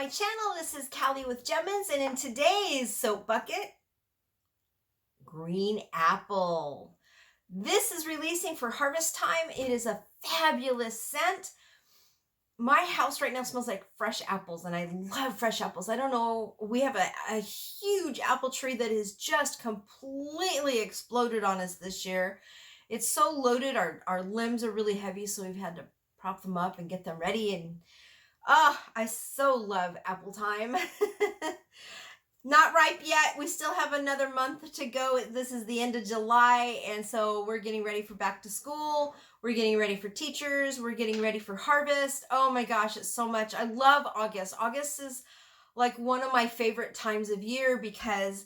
channel. This is Callie with Jemminz, and in today's soap bucket, green apple. This is releasing for harvest time. It is a fabulous scent. My house right now smells like fresh apples, and I love fresh apples. I don't know, we have a huge apple tree that has just completely exploded on us this year. It's so loaded, our limbs are really heavy, so we've had to prop them up and get them ready. And I so love apple time. Not ripe yet. We still have another month to go. This is the end of July, and so we're getting ready for back to school. We're getting ready for teachers. We're getting ready for harvest. Oh my gosh, it's so much. I love August. August is like one of my favorite times of year because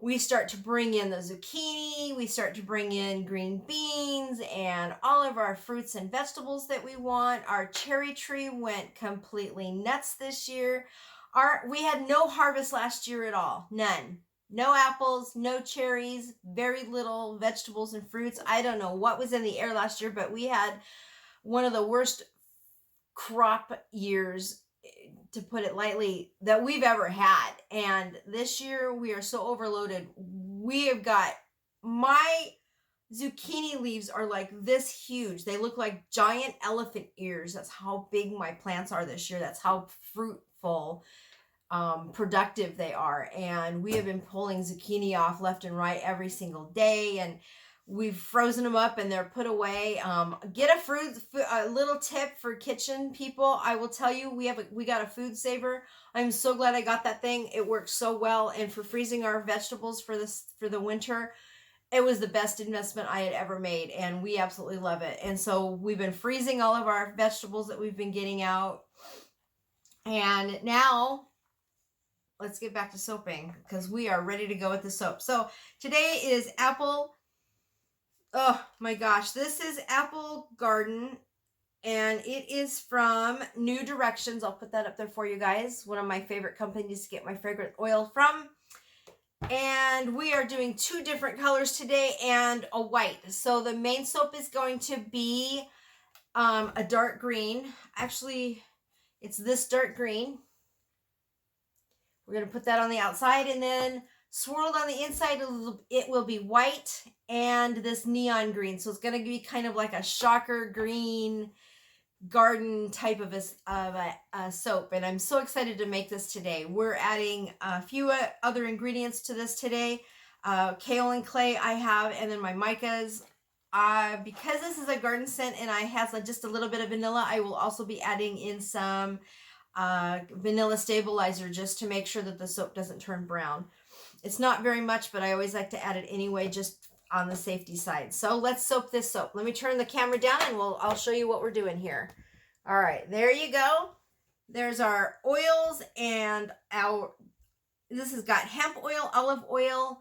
we start to bring in the zucchini, we start to bring in green beans and all of our fruits and vegetables that we want. Our cherry tree went completely nuts this year. We had no harvest last year at all, none. No apples, no cherries, very little vegetables and fruits. I don't know what was in the air last year, but we had one of the worst crop years, to put it lightly, that we've ever had. And this year we are so overloaded. We have got, my zucchini leaves are like this huge. They look like giant elephant ears. That's how big my plants are this year. That's how fruitful, productive they are. And we have been pulling zucchini off left and right every single day, and we've frozen them up and they're put away. Get a little tip for kitchen people. I will tell you, we got a food saver. I'm so glad I got that thing. It works so well. And for freezing our vegetables for the winter, it was the best investment I had ever made, and we absolutely love it. And so we've been freezing all of our vegetables that we've been getting out. And now let's get back to soaping because we are ready to go with the soap. So today is apple. Oh my gosh, this is Apple Garden, and it is from New Directions. I'll put that up there for you guys. One of my favorite companies to get my fragrant oil from. And we are doing two different colors today and a white. So the main soap is going to be a dark green. Actually, it's this dark green. We're going to put that on the outside, and then swirled on the inside, it will be white and this neon green. So it's going to be kind of like a shocker green garden type of a soap. And I'm so excited to make this today. We're adding a few other ingredients to this today. Kale and clay I have, and then my micas. Because this is a garden scent and I have just a little bit of vanilla, I will also be adding in some vanilla stabilizer just to make sure that the soap doesn't turn brown. It's not very much, but I always like to add it anyway, just on the safety side. So let's soap this soap. Let me turn the camera down and I'll show you what we're doing here. All right, there you go. There's our oils, and this has got hemp oil, olive oil,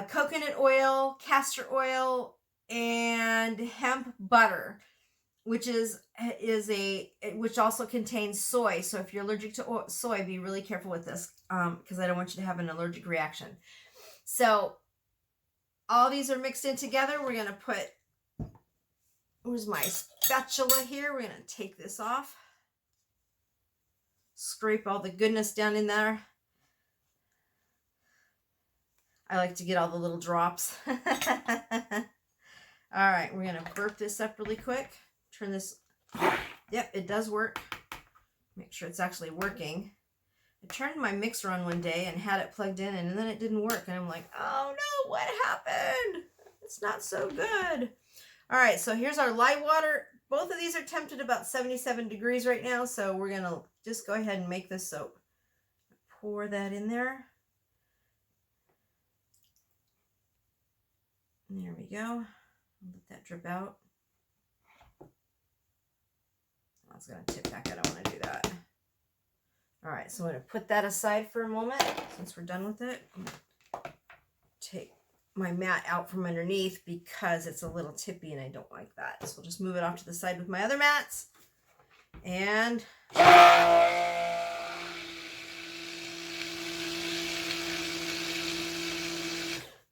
coconut oil, castor oil, and hemp butter, which which also contains soy. So if you're allergic to soy, be really careful with this, because I don't want you to have an allergic reaction. So all these are mixed in together. We're going to put, where's my spatula here? We're going to take this off. Scrape all the goodness down in there. I like to get all the little drops. All right, we're going to burp this up really quick. Turn this, yep, it does work. Make sure it's actually working. I turned my mixer on one day and had it plugged in, and then it didn't work. And I'm like, oh no, what happened? It's not so good. All right, so here's our lye water. Both of these are tempted about 77 degrees right now, so we're gonna just go ahead and make this soap. Pour that in there. And there we go. Let that drip out. I was going to tip back. I don't want to do that. All right, so I'm going to put that aside for a moment since we're done with it. I'm going to take my mat out from underneath because it's a little tippy and I don't like that. So I'll just move it off to the side with my other mats. And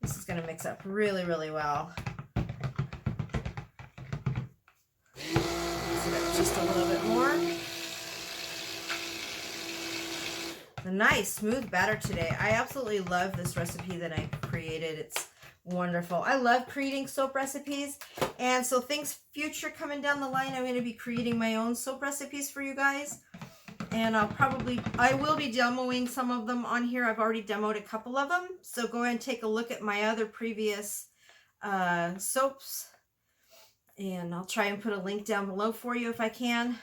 this is going to mix up really, really well. Mix it up just a little bit more. nice smooth batter today. I absolutely love this recipe that I created. It's wonderful. I love creating soap recipes, and so things future coming down the line, I'm going to be creating my own soap recipes for you guys, and I will be demoing some of them on here. I've already demoed a couple of them, so go ahead and take a look at my other previous soaps, and I'll try and put a link down below for you if I can.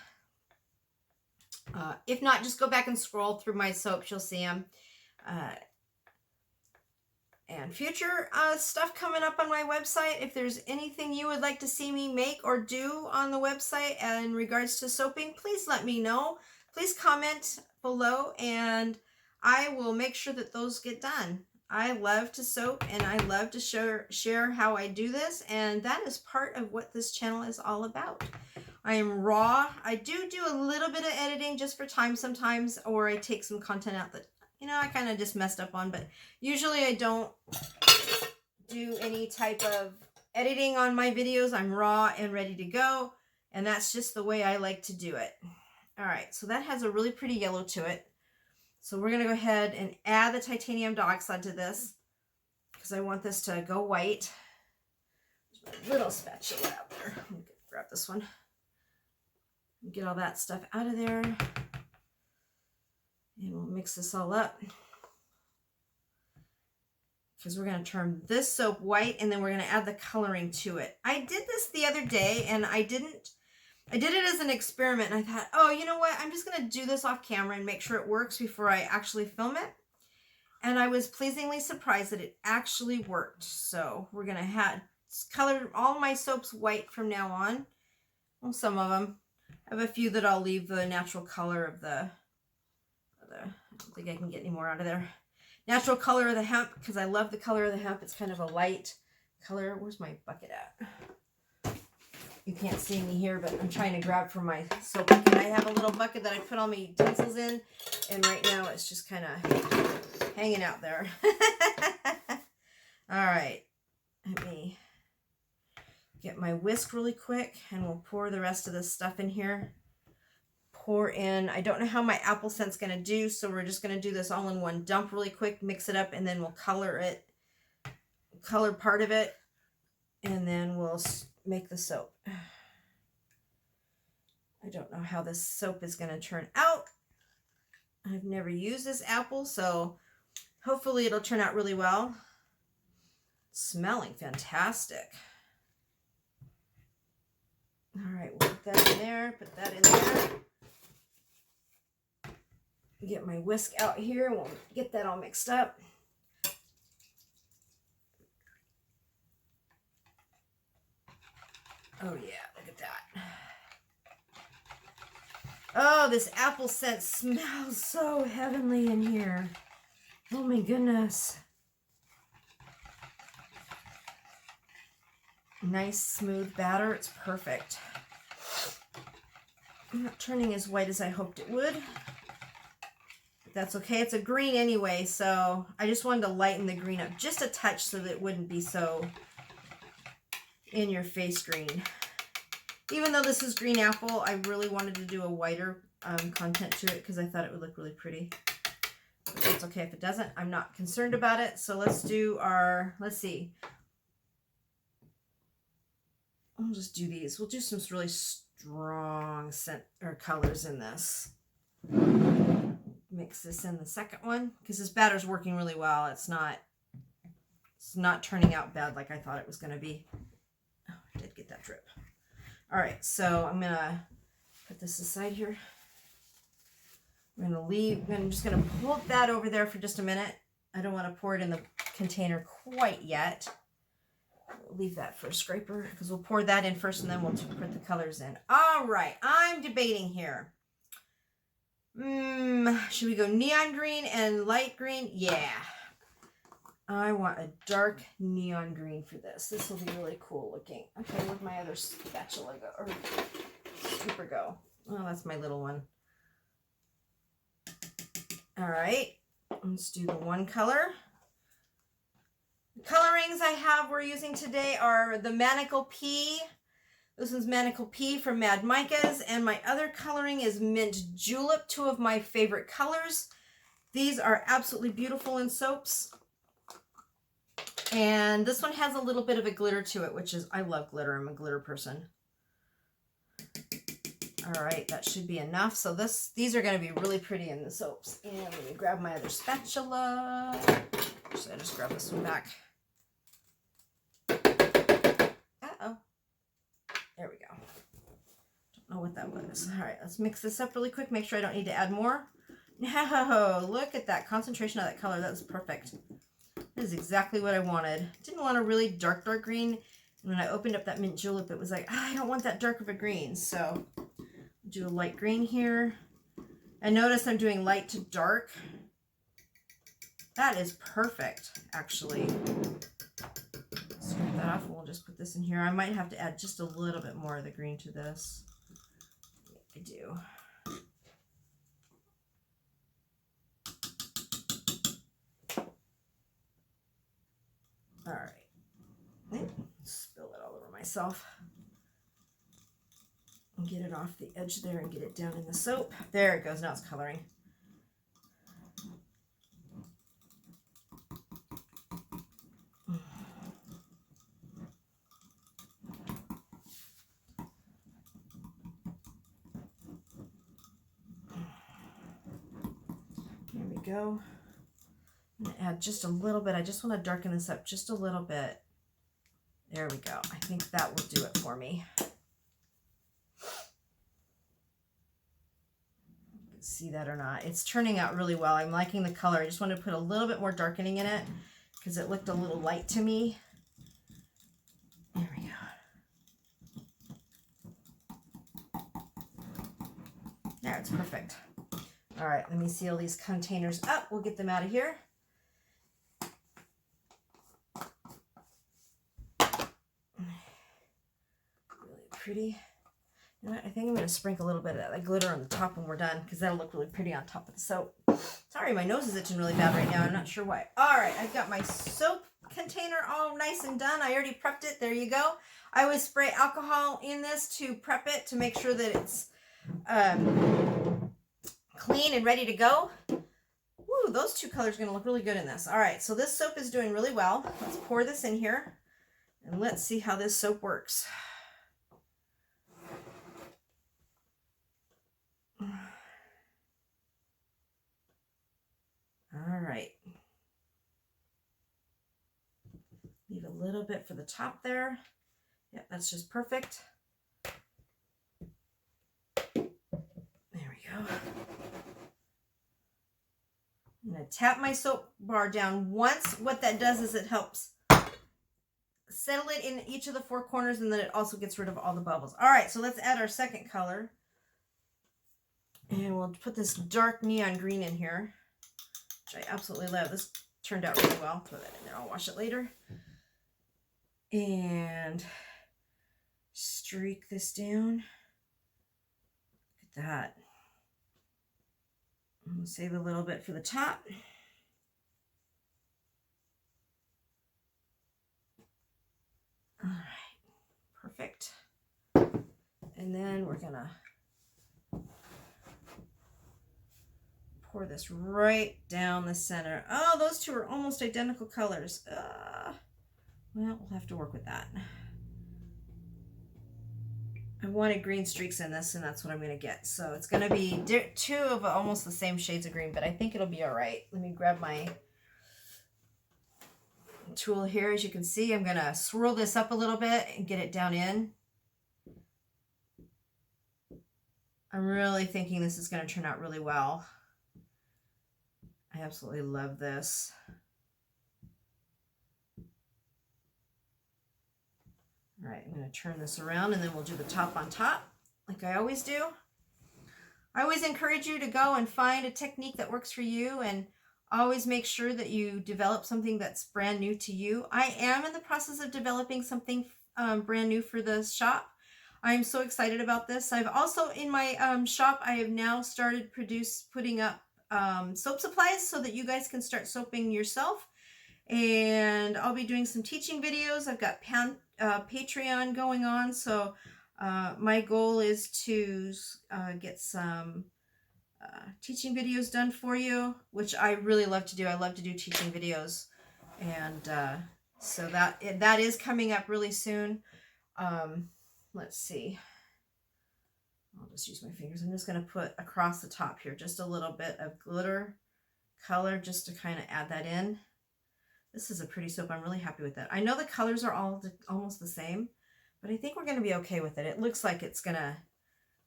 If not, just go back and scroll through my soaps. You'll see them. And future stuff coming up on my website. If there's anything you would like to see me make or do on the website in regards to soaping, please let me know. Please comment below, and I will make sure that those get done. I love to soap, and I love to share how I do this, and that is part of what this channel is all about. I am raw. I do a little bit of editing just for time sometimes, or I take some content out that, you know, I kind of just messed up on, but usually I don't do any type of editing on my videos. I'm raw and ready to go, and that's just the way I like to do it. All right, so that has a really pretty yellow to it. So we're going to go ahead and add the titanium dioxide to this because I want this to go white. There's my little spatula out there. Let me grab this one. Get all that stuff out of there. And we'll mix this all up. Because we're going to turn this soap white, and then we're going to add the coloring to it. I did this the other day, and I did it as an experiment, and I thought, oh, you know what? I'm just going to do this off camera and make sure it works before I actually film it. And I was pleasingly surprised that it actually worked. So we're going to color all my soaps white from now on. Well, some of them. I have a few that I'll leave the natural color of the I don't think I can get any more out of there. Natural color of the hemp, because I love the color of the hemp. It's kind of a light color. Where's my bucket at? You can't see me here, but I'm trying to grab from my soap bucket. I have a little bucket that I put all my utensils in, and right now it's just kind of hanging out there. All right, let me get my whisk really quick, and we'll pour the rest of this stuff in here. Pour in, I don't know how my apple scent's going to do, so we're just going to do this all in one dump really quick, mix it up, and then we'll color part of it, and then we'll make the soap. I don't know how this soap is going to turn out. I've never used this apple, so hopefully it'll turn out really well. It's smelling fantastic. All right, we'll put that in there, put that in there. Get my whisk out here, and we'll get that all mixed up. Oh yeah, look at that. Oh, this apple scent smells so heavenly in here. Oh my goodness. Nice smooth batter, it's perfect. I'm not turning as white as I hoped it would. That's okay. It's a green anyway, so I just wanted to lighten the green up just a touch so that it wouldn't be so in your face green. Even though this is green apple, I really wanted to do a whiter content to it because I thought it would look really pretty. But it's okay if it doesn't. I'm not concerned about it. So let's do let's see. I'll just do these. We'll do some really strong scent or colors in this. Mix this in the second one because this batter's working really well. It's not turning out bad like I thought it was going to be. Oh, I did get that drip. All right, so I'm going to put this aside here. I'm just going to hold that over there for just a minute. I don't want to pour it in the container quite yet. We'll leave that for a scraper because we'll pour that in first and then we'll put the colors in. All right, I'm debating here. Should we go neon green and light green? Yeah. I want a dark neon green for this. This will be really cool looking. Okay, where'd my other spatula go? Or scooper go? Oh, that's my little one. All right, let's do the one color. The colorings we're using today are the Manacle Pea. This one's Manacle Pea from Mad Micah's, and my other coloring is Mint Julep, two of my favorite colors. These are absolutely beautiful in soaps. And this one has a little bit of a glitter to it, which is, I love glitter. I'm a glitter person. All right, that should be enough. So these are going to be really pretty in the soaps. And let me grab my other spatula. So I just grab this one back. Uh-oh. There we go. Don't know what that was. All right, let's mix this up really quick. Make sure I don't need to add more. No, look at that concentration of that color. That was perfect. That is exactly what I wanted. Didn't want a really dark green. And when I opened up that mint julep, it was like, I don't want that dark of a green. So do a light green here. And notice I'm doing light to dark. That is perfect, actually. Scrape that off and we'll just put this in here. I might have to add just a little bit more of the green to this. I do. All right. Spill it all over myself. And get it off the edge there and get it down in the soap. There it goes. Now it's coloring. There we go. I'm going to add just a little bit. I just want to darken this up just a little bit. There we go. I think that will do it for me. See that or not? It's turning out really well. I'm liking the color. I just want to put a little bit more darkening in it because it looked a little light to me. There we go. There, it's perfect. All right, let me seal these containers up. We'll get them out of here. Really pretty. You know what? I think I'm going to sprinkle a little bit of that glitter on the top when we're done because that'll look really pretty on top of the soap. Sorry, my nose is itching really bad right now. I'm not sure why. All right, I've got my soap container all nice and done. I already prepped it. There you go. I always spray alcohol in this to prep it to make sure that it's clean and ready to go. Woo, those two colors are going to look really good in this. All right, so this soap is doing really well. Let's pour this in here and let's see how this soap works. All right. Leave a little bit for the top there. Yep, that's just perfect. There we go. I'm going to tap my soap bar down once. What that does is it helps settle it in each of the four corners, and then it also gets rid of all the bubbles. All right, so let's add our second color. And we'll put this dark neon green in here, which I absolutely love. This turned out really well. Throw that in there. I'll wash it later. And streak this down. Look at that. And we'll save a little bit for the top. All right, perfect. And then we're gonna pour this right down the center. Oh, those two are almost identical colors. Well, we'll have to work with that. I wanted green streaks in this, and that's what I'm going to get. So it's going to be two of almost the same shades of green, but I think it'll be all right. Let me grab my tool here. As you can see, I'm going to swirl this up a little bit and get it down in. I'm really thinking this is going to turn out really well. I absolutely love this. All right, I'm going to turn this around and then we'll do the top on top like I always do. I always encourage you to go and find a technique that works for you, and always make sure that you develop something that's brand new to you. I am in the process of developing something brand new for the shop. I'm so excited about this. I've also, in my shop, I have now started putting up soap supplies so that you guys can start soaping yourself. And I'll be doing some teaching videos. I've got Patreon going on, so my goal is to get some teaching videos done for you, which I really love to do. I love to do teaching videos. And so that is coming up really soon. Let's see. I'll just use my fingers. I'm just going to put across the top here just a little bit of glitter color just to kind of add that in. This is a pretty soap. I'm really happy with it. I know the colors are all almost the same, but I think we're going to be okay with it. It looks like it's going to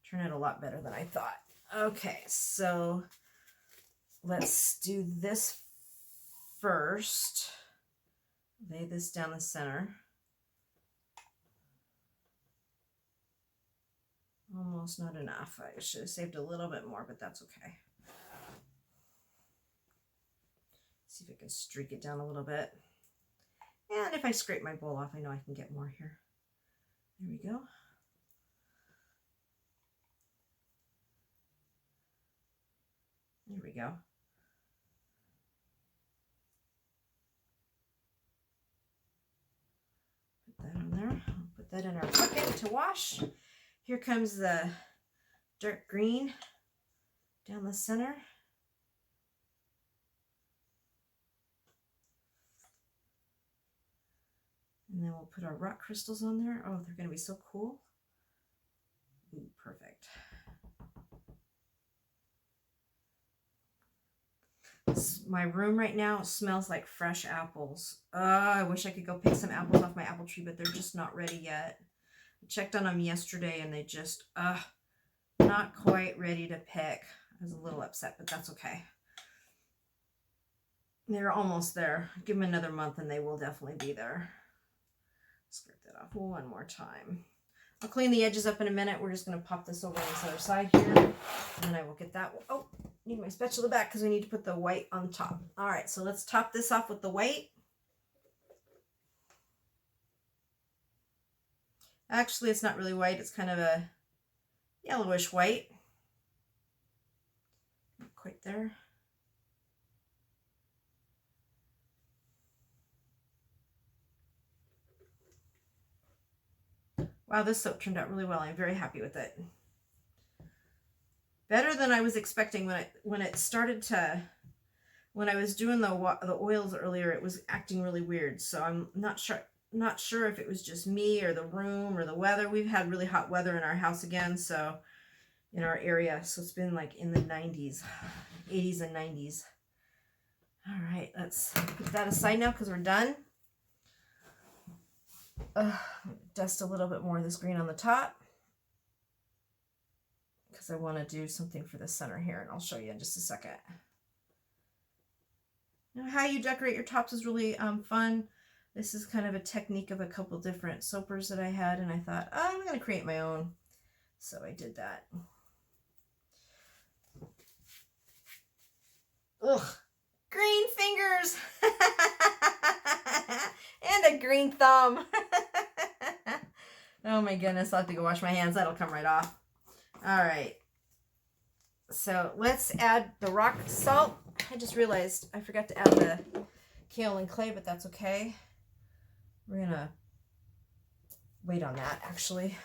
turn out a lot better than I thought. Okay, so let's do this first. Lay this down the center. Almost not enough. I should have saved a little bit more, but that's okay. See if I can streak it down a little bit. And if I scrape my bowl off, I know I can get more here. There we go. There we go. Put that on there. I'll put that in our bucket to wash. Here comes the dark green down the center. And then we'll put our rock crystals on there. Oh, they're going to be so cool. Ooh, perfect. My room right now smells like fresh apples. I wish I could go pick some apples off my apple tree, but they're just not ready yet. I checked on them yesterday and they just, not quite ready to pick. I was a little upset, but that's okay. They're almost there. Give them another month and they will definitely be there. Scrape that off one more time. I'll clean the edges up in a minute. We're just going to pop this over on this other side here. And then I will get that. Oh, need my spatula back because we need to put the white on top. All right, so let's top this off with the white. Actually, it's not really white. It's kind of a yellowish white. Not quite there. Wow, this soap turned out really well. I'm very happy with it. Better than I was expecting when it started to, when I was doing the oils earlier, it was acting really weird. So I'm not sure if it was just me or the room or the weather. We've had really hot weather in our house again, so in our area. So it's been like in the 90s, 80s and 90s. All right, let's put that aside now because we're done. Dust a little bit more of this green on the top because I want to do something for the center here, and I'll show you in just a second. Now, how you decorate your tops is really fun. This is kind of a technique of a couple different soapers that I had, and I thought, oh, I'm going to create my own. So I did that. Ugh, green fingers and a green thumb. Oh my goodness, I'll have to go wash my hands. That'll come right off. All right. So let's add the rock salt. I just realized I forgot to add the kaolin clay, but that's okay. We're going to wait on that, actually.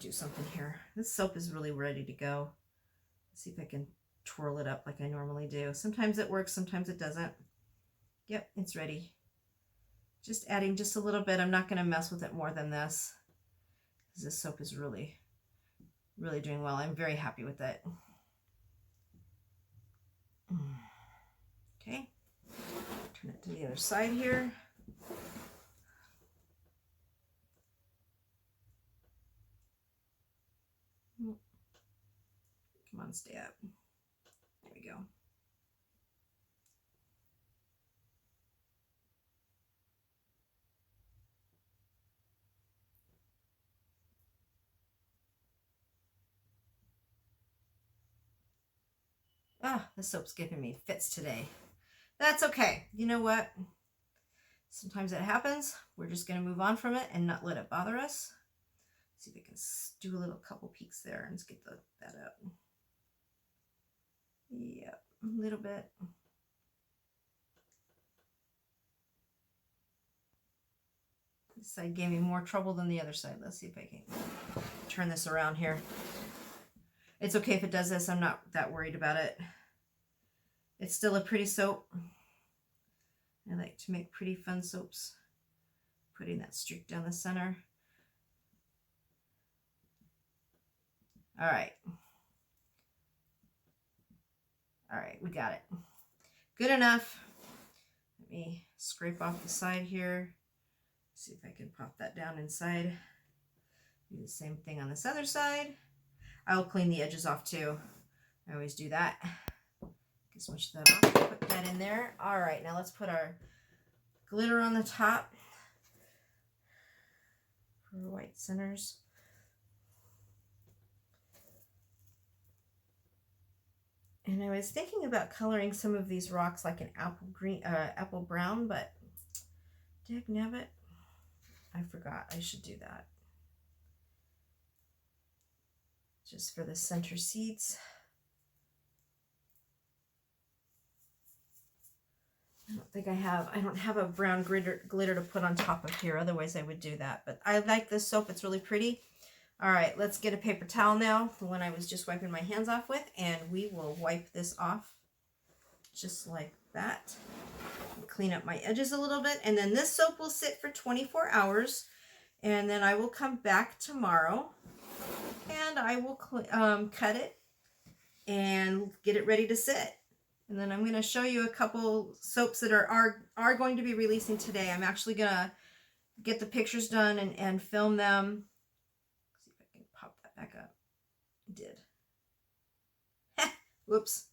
Do something here. This soap is really ready to go. Let's see if I can twirl it up like I normally do. Sometimes it works, sometimes it doesn't. Yep, it's ready. Just adding just a little bit. I'm not going to mess with it more than this because this soap is really, really doing well. I'm very happy with it. Okay, turn it to the other side here. Come on, stay up. There we go. Ah, the soap's giving me fits today. That's okay. You know what? Sometimes it happens. We're just going to move on from it and not let it bother us. See if I can do a little couple peaks there and get that up. Yep, a little bit. This side gave me more trouble than the other side. Let's see if I can turn this around here. It's okay if it does this. I'm not that worried about it. It's still a pretty soap. I like to make pretty fun soaps. Putting that streak down the center. All right. All right, we got it. Good enough. Let me scrape off the side here. See if I can pop that down inside. Do the same thing on this other side. I'll clean the edges off too. I always do that. Get switch that off. Put that in there. All right, now let's put our glitter on the top for white centers. And I was thinking about coloring some of these rocks like an apple green, apple brown, but dagnabbit, I forgot I should do that. Just for the center seeds. I don't have a brown glitter to put on top of here. Otherwise I would do that. But I like this soap. It's really pretty. All right, let's get a paper towel now, the one I was just wiping my hands off with, and we will wipe this off just like that. Clean up my edges a little bit, and then this soap will sit for 24 hours, and then I will come back tomorrow, and I will cut it and get it ready to sit. And then I'm going to show you a couple soaps that are going to be releasing today. I'm actually going to get the pictures done and film them. Back up. I did. Whoops.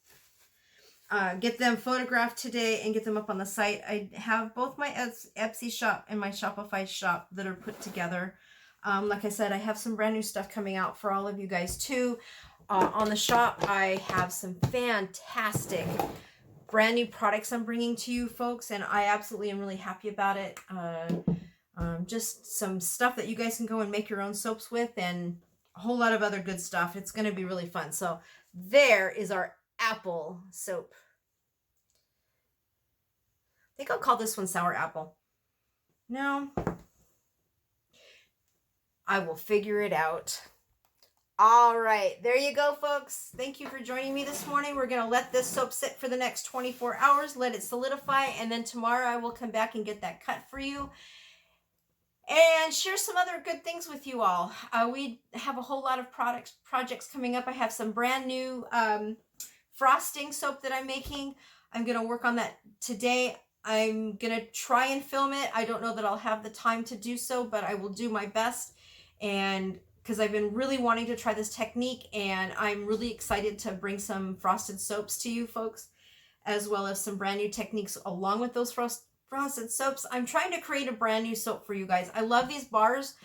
Get them photographed today and get them up on the site. I have both my Etsy shop and my Shopify shop that are put together. Like I said, I have some brand new stuff coming out for all of you guys too. On the shop, I have some fantastic brand new products I'm bringing to you folks, and I absolutely am really happy about it. Just some stuff that you guys can go and make your own soaps with, and a whole lot of other good stuff. It's going to be really fun. So there is our apple soap. I think I'll call this one Sour Apple. No, I will figure it out. All right, there you go, folks. Thank you for joining me this morning. We're going to let this soap sit for the next 24 hours, let it solidify, and then tomorrow I will come back and get that cut for you and share some other good things with you all. We have a whole lot of projects coming up. I have some brand new frosting soap that I'm making. I'm going to work on that today. I'm going to try and film it. I don't know that I'll have the time to do so, but I will do my best. And because I've been really wanting to try this technique, and I'm really excited to bring some frosted soaps to you folks, as well as some brand new techniques along with those frosted soaps. I'm trying to create a brand new soap for you guys. I love these bars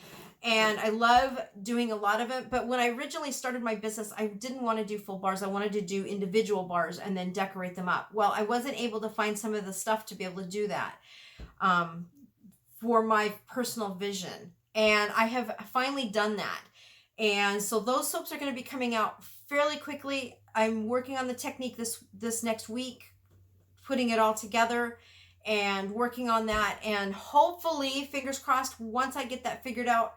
and I love doing a lot of it, but when I originally started my business, I didn't want to do full bars. I wanted to do individual bars and then decorate them up. Well, I wasn't able to find some of the stuff to be able to do that for my personal vision, and I have finally done that. And so those soaps are going to be coming out fairly quickly. I'm working on the technique this next week, putting it all together and working on that, and hopefully, fingers crossed, once I get that figured out,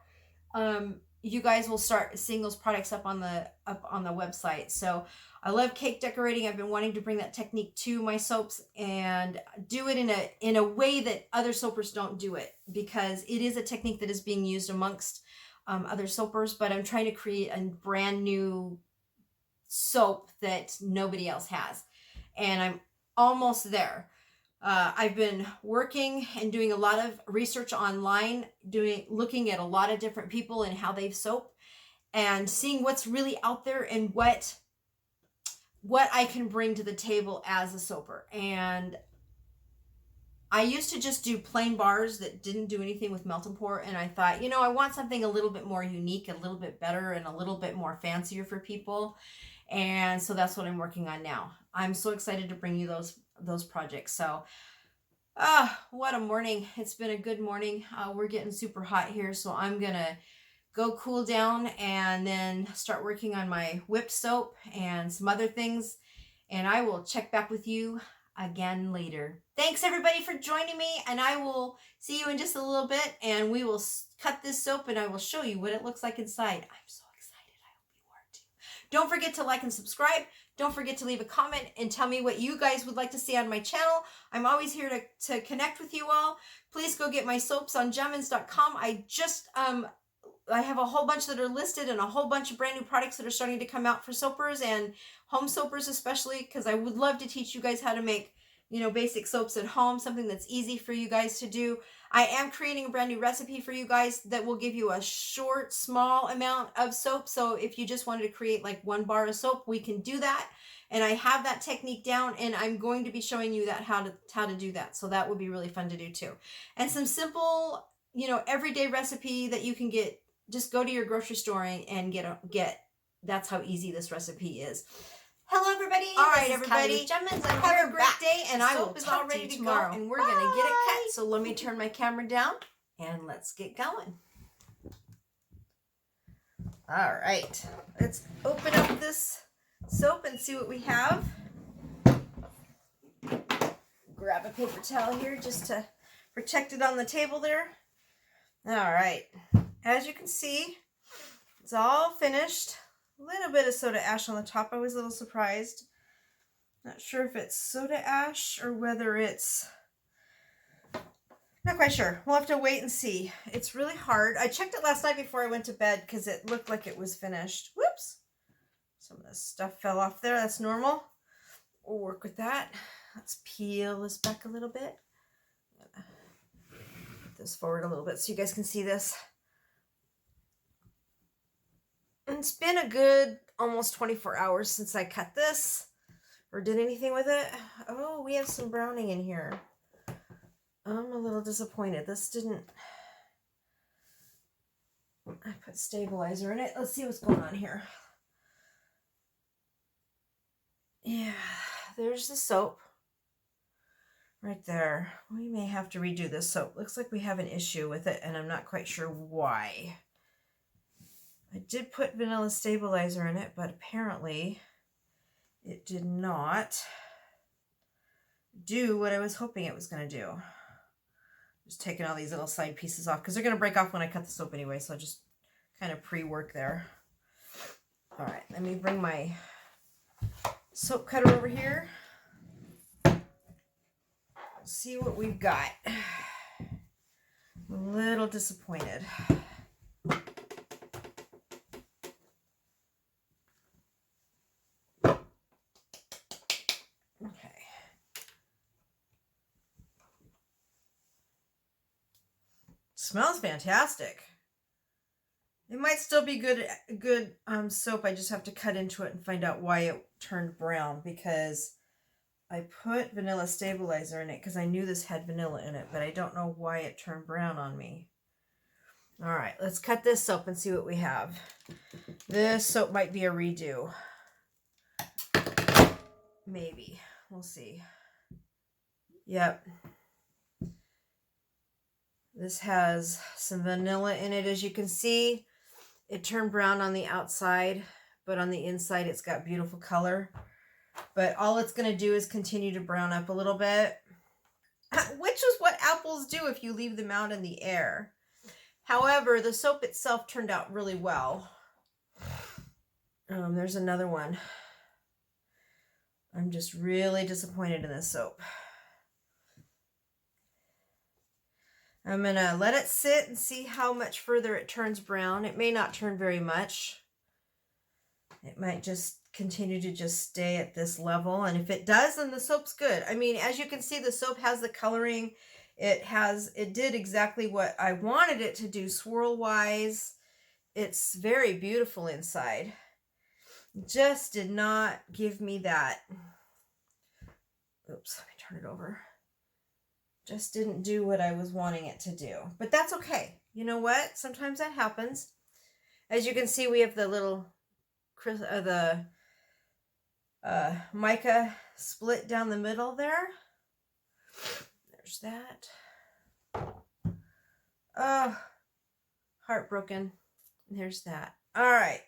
you guys will start seeing those products up on the website. So I love cake decorating. I've been wanting to bring that technique to my soaps and do it in a way that other soapers don't do it, because it is a technique that is being used amongst other soapers, but I'm trying to create a brand new soap that nobody else has, and I'm almost there. I've been working and doing a lot of research online, looking at a lot of different people and how they've soap, and seeing what's really out there and what I can bring to the table as a soaper. And I used to just do plain bars that didn't do anything with melt and pour, and I thought, I want something a little bit more unique, a little bit better, and a little bit more fancier for people. And so that's what I'm working on now. I'm so excited to bring you those projects. So what a morning. It's been a good morning. We're getting super hot here, so I'm gonna go cool down and then start working on my whipped soap and some other things, and I will check back with you again later. Thanks everybody for joining me, and I will see you in just a little bit, and we will cut this soap and I will show you what it looks like inside. I'm so excited. I hope you are too. Don't forget to like and subscribe. Don't forget to leave a comment and tell me what you guys would like to see on my channel. I'm always here to connect with you all. Please go get my soaps on Jemminz.com. I have a whole bunch that are listed and a whole bunch of brand new products that are starting to come out for soapers and home soapers especially, because I would love to teach you guys how to make, basic soaps at home, something that's easy for you guys to do. I am creating a brand new recipe for you guys that will give you a short, small amount of soap. So if you just wanted to create like 1 bar of soap, we can do that. And I have that technique down, and I'm going to be showing you that how to do that. So that would be really fun to do too. And some simple, everyday recipe that you can get. Just go to your grocery store and get. That's how easy this recipe is. Hello, everybody. All right, everybody. Jemminz, Have a great day, and I will Soap is talk all to ready you to tomorrow. go. And we're going to get it cut. So let me turn my camera down, and let's get going. All right. Let's open up this soap and see what we have. Grab a paper towel here just to protect it on the table there. All right. As you can see, it's all finished. A little bit of soda ash on the top. I was a little surprised. Not sure if it's soda ash or whether it's... Not quite sure. We'll have to wait and see. It's really hard. I checked it last night before I went to bed because it looked like it was finished. Whoops. Some of this stuff fell off there. That's normal. We'll work with that. Let's peel this back a little bit. Put this forward a little bit so you guys can see this. It's been a good almost 24 hours since I cut this or did anything with it. Oh, we have some browning in here. I'm a little disappointed. This didn't... I put stabilizer in it. Let's see what's going on here. Yeah, there's the soap. Right there. We may have to redo this soap. Looks like we have an issue with it, and I'm not quite sure why. I did put vanilla stabilizer in it, but apparently it did not do what I was hoping it was going to do. Just taking all these little side pieces off because they're going to break off when I cut the soap anyway, so I'll just kind of pre-work there. All right, let me bring my soap cutter over here. See what we've got. I'm a little disappointed. Smells fantastic. It might still be good soap. I just have to cut into it and find out why it turned brown, because I put vanilla stabilizer in it because I knew this had vanilla in it, but I don't know why it turned brown on me. All right, let's cut this soap and see what we have. This soap might be a redo. Maybe. We'll see. Yep. This has some vanilla in it. As you can see, it turned brown on the outside, but on the inside it's got beautiful color. But all it's going to do is continue to brown up a little bit, which is what apples do if you leave them out in the air. However, the soap itself turned out really well. There's another one. I'm just really disappointed in this soap. I'm going to let it sit and see how much further it turns brown. It may not turn very much. It might just continue to just stay at this level. And if it does, then the soap's good. I mean, as you can see, the soap has the coloring. It did exactly what I wanted it to do swirl-wise. It's very beautiful inside. Just did not give me that. Oops, let me turn it over. Just didn't do what I was wanting it to do. But that's okay. You know what? Sometimes that happens. As you can see, we have the little mica split down the middle there. There's that. Oh, heartbroken. There's that. All right.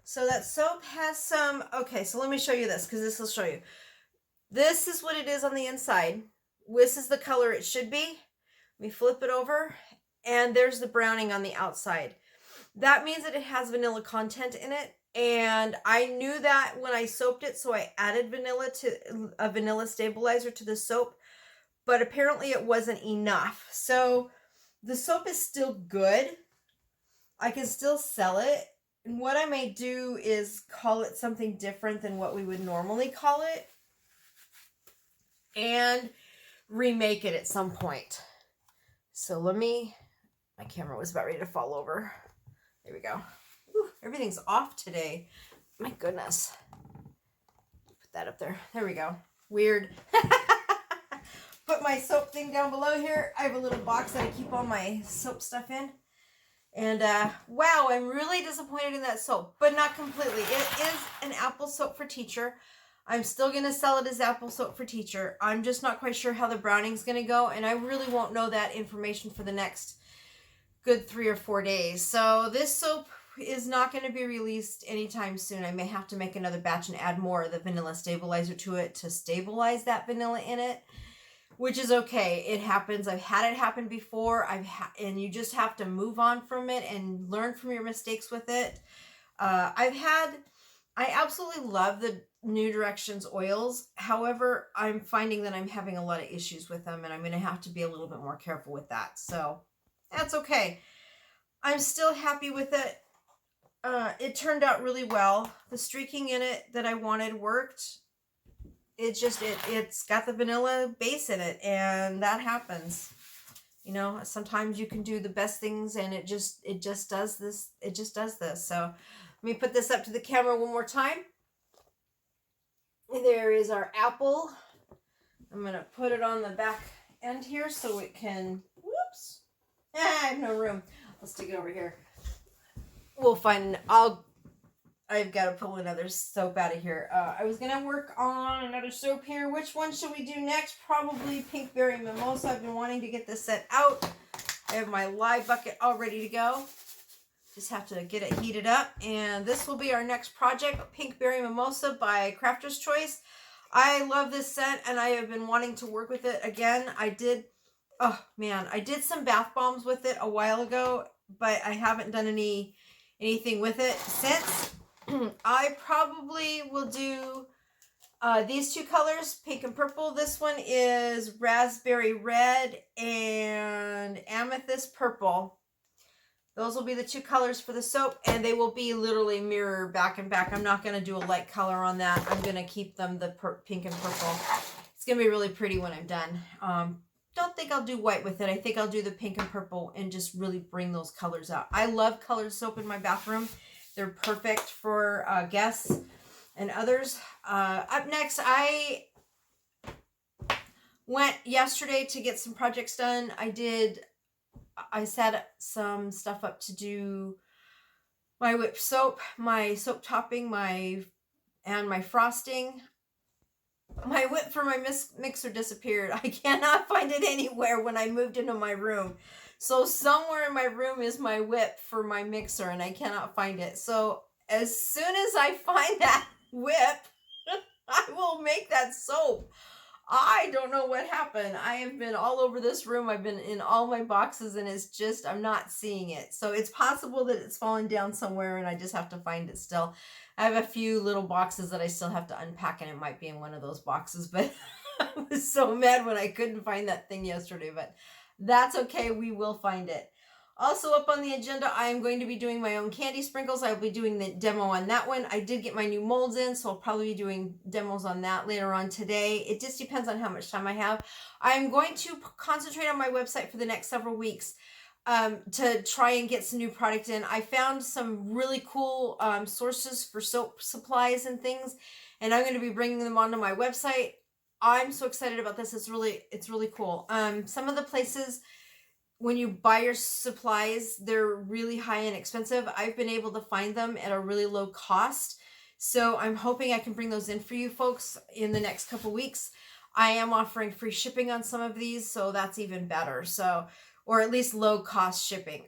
So that soap has some... Okay, so let me show you this, because this will show you. This is what it is on the inside. This is the color it should be. Let me flip it over, and there's the browning on the outside. that means that it has vanilla content in it. And I knew that when I soaped it, so I added a vanilla stabilizer to the soap, but apparently it wasn't enough. So the soap is still good. I can still sell it. And what I may do is call it something different than what we would normally call it and remake it at some point. So my camera was about ready to fall over. There we go. Whew, everything's off today. My goodness. Put that up there. There we go. Weird. Put my soap thing down below here. I have a little box that I keep all my soap stuff in. And wow, I'm really disappointed in that soap, but not completely. It is an apple soap for teacher. I'm still going to sell it as apple soap for teacher. I'm just not quite sure how the browning's going to go, and I really won't know that information for the next good 3 or 4 days. So this soap is not going to be released anytime soon. I may have to make another batch and add more of the vanilla stabilizer to it to stabilize that vanilla in it, which is okay. It happens. I've had it happen before. And you just have to move on from it and learn from your mistakes with it. I absolutely love the New Directions oils. However, I'm finding that I'm having a lot of issues with them, and I'm going to have to be a little bit more careful with that. So that's okay. I'm still happy with it. It turned out really well. The streaking in it that I wanted worked. It's got the vanilla base in it, and that happens. You know, sometimes you can do the best things, and it just does this. It just does this. So let me put this up to the camera one more time. There is our apple. I'm going to put it on the back end here so it can, whoops. I have no room. Let's stick it over here. We'll find, I've got to pull another soap out of here. I was going to work on another soap here. Which one should we do next? Probably Pink Berry Mimosa. I've been wanting to get this set out. I have my lye bucket all ready to go. Just have to get it heated up. And this will be our next project, Pink Berry Mimosa by Crafter's Choice. I love this scent, and I have been wanting to work with it again. I did some bath bombs with it a while ago, but I haven't done anything with it since. I probably will do these two colors, pink and purple. This one is raspberry red and amethyst purple. Those will be the two colors for the soap, and they will be literally mirror back and back. I'm not going to do a light color on that. I'm going to keep them the pink and purple. It's going to be really pretty when I'm done. Don't think I'll do white with it. I think I'll do the pink and purple and just really bring those colors out. I love colored soap in my bathroom. They're perfect for guests and others. Up next, I went yesterday to get some projects done. I set some stuff up to do my whipped soap, my soap topping, and my frosting. My whip for my mixer disappeared. I cannot find it anywhere when I moved into my room. So somewhere in my room is my whip for my mixer, and I cannot find it. So as soon as I find that whip, I will make that soap. I don't know what happened. I have been all over this room. I've been in all my boxes, and it's just, I'm not seeing it. So it's possible that it's fallen down somewhere, and I just have to find it still. I have a few little boxes that I still have to unpack, and it might be in one of those boxes, but I was so mad when I couldn't find that thing yesterday, but that's okay. We will find it. Also up on the agenda, I am going to be doing my own candy sprinkles. I will be doing the demo on that one. I did get my new molds in, so I'll probably be doing demos on that later on today. It just depends on how much time I have. I'm going to concentrate on my website for the next several weeks to try and get some new product in. I found some really cool sources for soap supplies and things, and I'm going to be bringing them onto my website. I'm so excited about this. It's really cool. Some of the places, when you buy your supplies, they're really high and expensive. I've been able to find them at a really low cost. So I'm hoping I can bring those in for you folks in the next couple weeks. I am offering free shipping on some of these, so that's even better. So, or at least low cost shipping.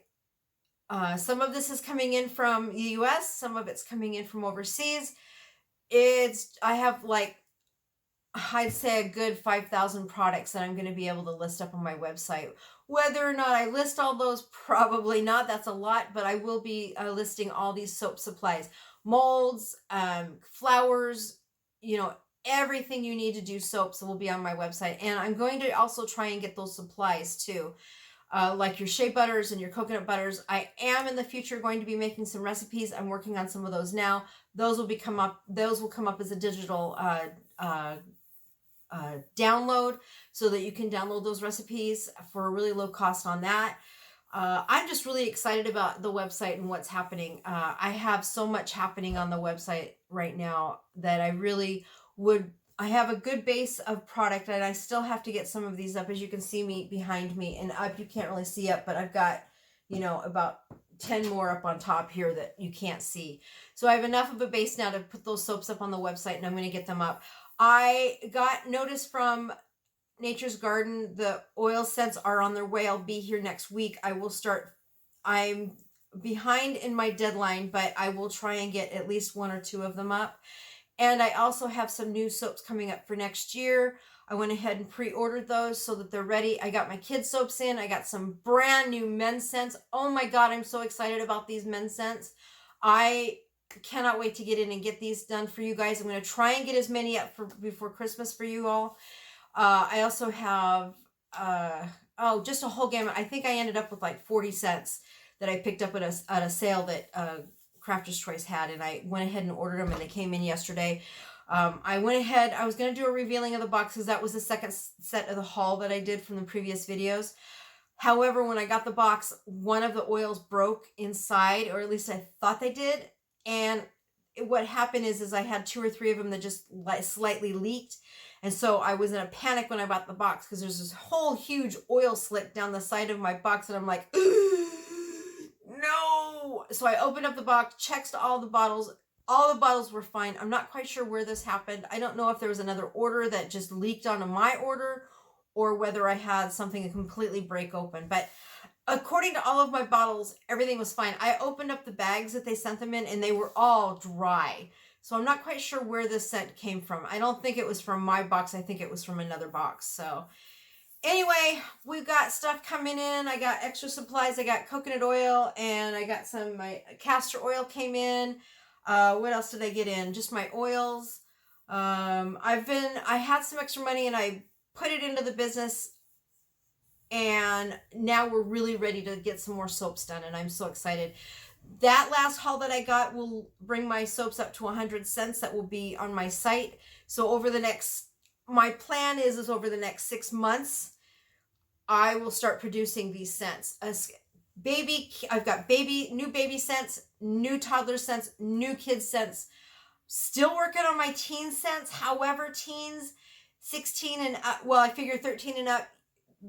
Some of this is coming in from the US. Some of it's coming in from overseas. I have like I'd say a good 5,000 products that I'm going to be able to list up on my website. Whether or not I list all those, probably not. That's a lot, but I will be listing all these soap supplies, molds, flowers, you know, everything you need to do soaps will be on my website. And I'm going to also try and get those supplies too. Like your shea butters and your coconut butters. I am in the future going to be making some recipes. I'm working on some of those now. Those will come up as a digital download, so that you can download those recipes for a really low cost on that. I'm just really excited about the website and what's happening. I have so much happening on the website right now that I have a good base of product, and I still have to get some of these up. As you can see me behind me and up, you can't really see up, but I've got, you know, about 10 more up on top here that you can't see. So I have enough of a base now to put those soaps up on the website, and I'm going to get them up. I got notice from Nature's Garden, the oil scents are on their way. I'll be here next week. I'm behind in my deadline, but I will try and get at least 1 or 2 of them up. And I also have some new soaps coming up for next year. I went ahead and pre-ordered those so that they're ready. I got my kids soaps in. I got some brand new men's scents. Oh my God, I'm so excited about these men's scents. I cannot wait to get in and get these done for you guys. I'm going to try and get as many up before Christmas for you all. I also have, just a whole gamut. I think I ended up with like 40 cents that I picked up at a sale that Crafter's Choice had, and I went ahead and ordered them, and they came in yesterday. I was going to do a revealing of the boxes. That was the second set of the haul that I did from the previous videos. However, when I got the box, one of the oils broke inside, or at least I thought they did. And what happened is I had 2 or 3 of them that just slightly leaked. And so I was in a panic when I bought the box, because there's this whole huge oil slick down the side of my box, and I'm like, no. So I opened up the box, checked all the bottles. All the bottles were fine. I'm not quite sure where this happened. I don't know if there was another order that just leaked onto my order, or whether I had something completely break open. But according to all of my bottles, everything was fine. I opened up the bags that they sent them in, and they were all dry. So I'm not quite sure where this scent came from. I don't think it was from my box. I think it was from another box. So anyway, we've got stuff coming in. I got extra supplies. I got coconut oil, and I got my castor oil came in. What else did I get in? Just my oils. I had some extra money, and I put it into the business, and now we're really ready to get some more soaps done, and I'm so excited. That last haul that I got will bring my soaps up to 100 cents. That will be on my site. So my plan is over the next 6 months, I will start producing these scents. I've got new baby scents, new toddler scents, new kids scents. Still working on my teen scents. However, teens 16 and up, I figure 13 and up,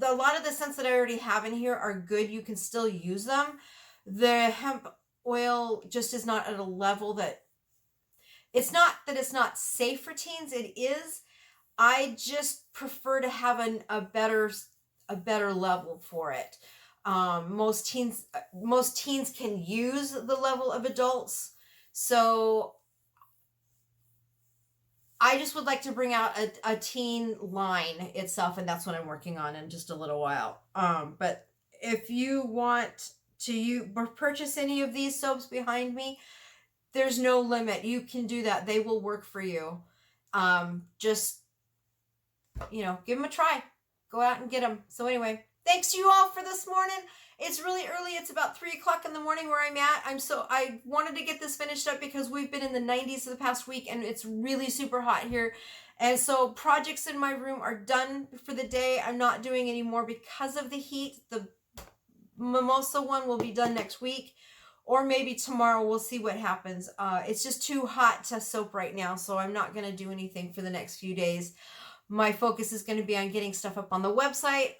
a lot of the scents that I already have in here are good. You can still use them. The hemp oil just is not at a level that, it's not that it's not safe for teens. It is. I just prefer to have a better level for it. Most teens can use the level of adults. So I just would like to bring out a teen line itself, and that's what I'm working on in just a little while. But if you want to purchase any of these soaps behind me, there's no limit. You can do that. They will work for you. Just, give them a try. Go out and get them. So anyway, thanks to you all for this morning. It's really early. It's about 3 o'clock in the morning where I'm at. I wanted to get this finished up because we've been in the 90s for the past week, and it's really super hot here. And so projects in my room are done for the day. I'm not doing any more because of the heat. The mimosa one will be done next week, or maybe tomorrow. We'll see what happens. It's just too hot to soap right now, so I'm not going to do anything for the next few days. My focus is going to be on getting stuff up on the website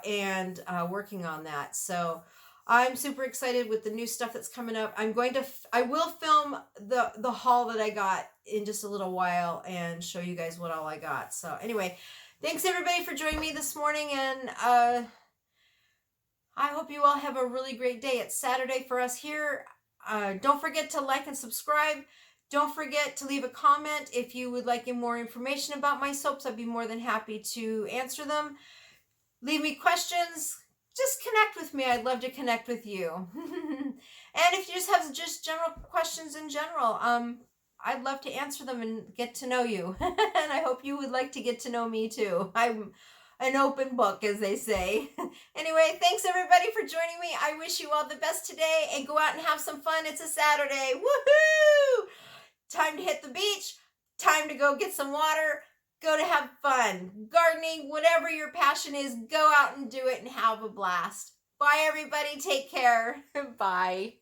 and working on that. So I'm super excited with the new stuff that's coming up. I will film the haul that I got in just a little while and show you guys what all I got. So anyway, thanks everybody for joining me this morning, and I hope you all have a really great day. It's Saturday for us here. Don't forget to like and subscribe. Don't forget to leave a comment if you would like more information about my soaps. I'd be more than happy to answer them. Leave me questions. Just connect with me. I'd love to connect with you. And if you just have just general questions in general, I'd love to answer them and get to know you. And I hope you would like to get to know me too. I'm an open book, as they say. Anyway, thanks everybody for joining me. I wish you all the best today, and go out and have some fun. It's a Saturday. Woohoo! Time to hit the beach. Time to go get some water. Go to have fun. Gardening, whatever your passion is, go out and do it and have a blast. Bye everybody. Take care. Bye.